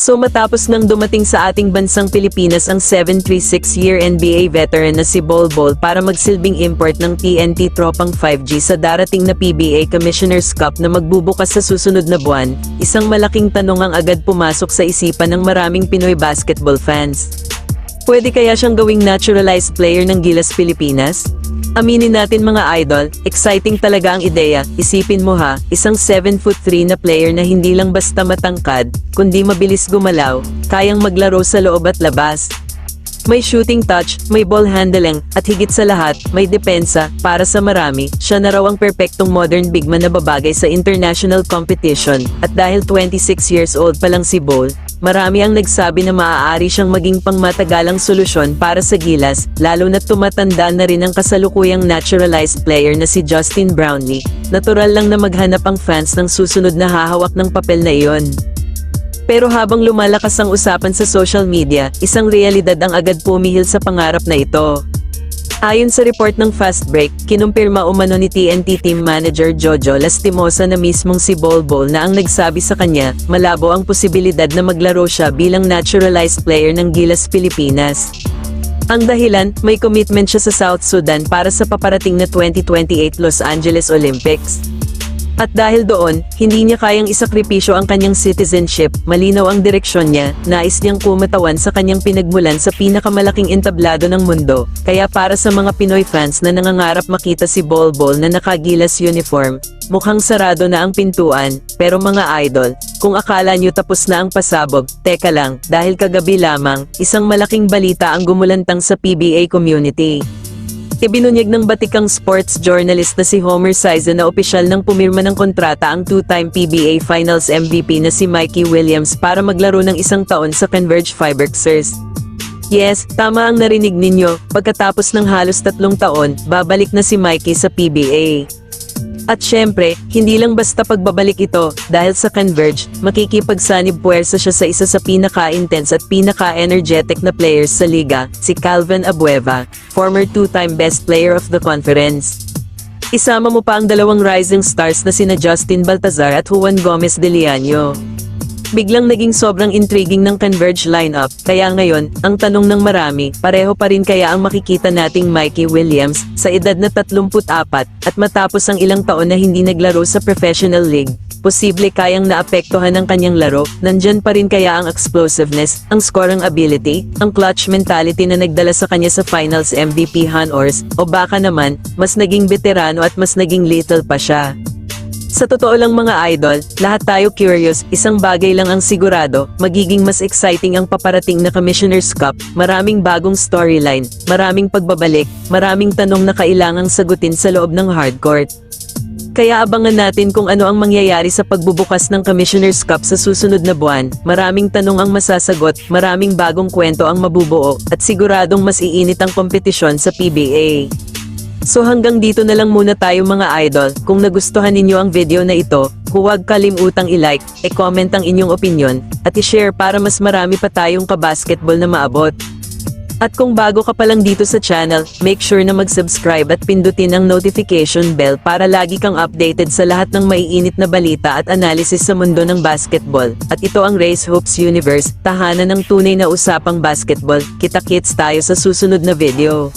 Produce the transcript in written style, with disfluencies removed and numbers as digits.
So matapos nang dumating sa ating bansang Pilipinas ang 736-year NBA veteran na si Bol Bol para magsilbing import ng TNT Tropang 5G sa darating na PBA Commissioner's Cup na magbubukas sa susunod na buwan, isang malaking tanong ang agad pumasok sa isipan ng maraming Pinoy basketball fans. Pwede kaya siyang gawing naturalized player ng Gilas Pilipinas? Aminin natin mga idol, exciting talaga ang ideya. Isipin mo ha, isang 7'3" na player na hindi lang basta matangkad, kundi mabilis gumalaw, kayang maglaro sa loob at labas. May shooting touch, may ball handling, at higit sa lahat, may depensa. Para sa marami, siya na raw ang perpektong modern big man na babagay sa international competition. At dahil 26 years old pa lang si Bol, marami ang nagsabi na maaari siyang maging pangmatagalang solusyon para sa Gilas, lalo na tumatanda na rin ang kasalukuyang naturalized player na si Justin Brownlee. Natural lang na maghanap ang fans ng susunod na hahawak ng papel na iyon. Pero habang lumalakas ang usapan sa social media, isang realidad ang agad pumihil sa pangarap na ito. Ayon sa report ng Fast Break, kinumpirma umano ni TNT Team Manager Jojo Lastimosa na mismong si Bol Bol na ang nagsabi sa kanya, malabo ang posibilidad na maglaro siya bilang naturalized player ng Gilas Pilipinas. Ang dahilan, may commitment siya sa South Sudan para sa paparating na 2028 Los Angeles Olympics. At dahil doon, hindi niya kayang isakripisyo ang kanyang citizenship, malinaw ang direksyon niya, nais niyang kumatawan sa kanyang pinagmulan sa pinakamalaking entablado ng mundo. Kaya para sa mga Pinoy fans na nangangarap makita si Bol Bol na nakagilas uniform, mukhang sarado na ang pintuan. Pero mga idol, kung akala niyo tapos na ang pasabog, teka lang, dahil kagabi lamang, isang malaking balita ang gumulantang sa PBA community. Ibinunyag ng batikang sports journalist na si Homer Sison na opisyal nang pumirma ng kontrata ang two-time PBA Finals MVP na si Mikey Williams para maglaro ng isang taon sa Converge Fiberxers. Yes, tama ang narinig ninyo, pagkatapos ng halos 3 taon, babalik na si Mikey sa PBA. At syempre, hindi lang basta pagbabalik ito, dahil sa Converge, makikipagsanib puwersa siya sa isa sa pinaka-intense at pinaka-energetic na players sa liga, si Calvin Abueva, former 2-time best player of the conference. Isama mo pa ang dalawang rising stars na sina Justin Baltazar at Juan Gomez de Liaño. Biglang naging sobrang intriguing ng Converge lineup, kaya ngayon, ang tanong ng marami, pareho pa rin kaya ang makikita nating Mikey Williams, sa edad na 34, at matapos ang ilang taon na hindi naglaro sa professional league, posible kayang naapektuhan ng kanyang laro, nandyan pa rin kaya ang explosiveness, ang scoring ability, ang clutch mentality na nagdala sa kanya sa finals MVP honors, o baka naman, mas naging veterano at mas naging lethal pa siya. Sa totoo lang mga idol, lahat tayo curious, isang bagay lang ang sigurado, magiging mas exciting ang paparating na Commissioner's Cup, maraming bagong storyline, maraming pagbabalik, maraming tanong na kailangang sagutin sa loob ng hardcourt. Kaya abangan natin kung ano ang mangyayari sa pagbubukas ng Commissioner's Cup sa susunod na buwan, maraming tanong ang masasagot, maraming bagong kwento ang mabubuo, at siguradong mas iinit ang kompetisyon sa PBA. So hanggang dito na lang muna tayo mga idol. Kung nagustuhan ninyo ang video na ito, huwag kalimutang i-like, i-comment ang inyong opinion, at i-share para mas marami pa tayong kabasketball na maabot. At kung bago ka pa lang dito sa channel, make sure na mag-subscribe at pindutin ang notification bell para lagi kang updated sa lahat ng maiinit na balita at analysis sa mundo ng basketball. At ito ang Race Hoops Universe, tahanan ng tunay na usapang basketball. Kita-kits tayo sa susunod na video.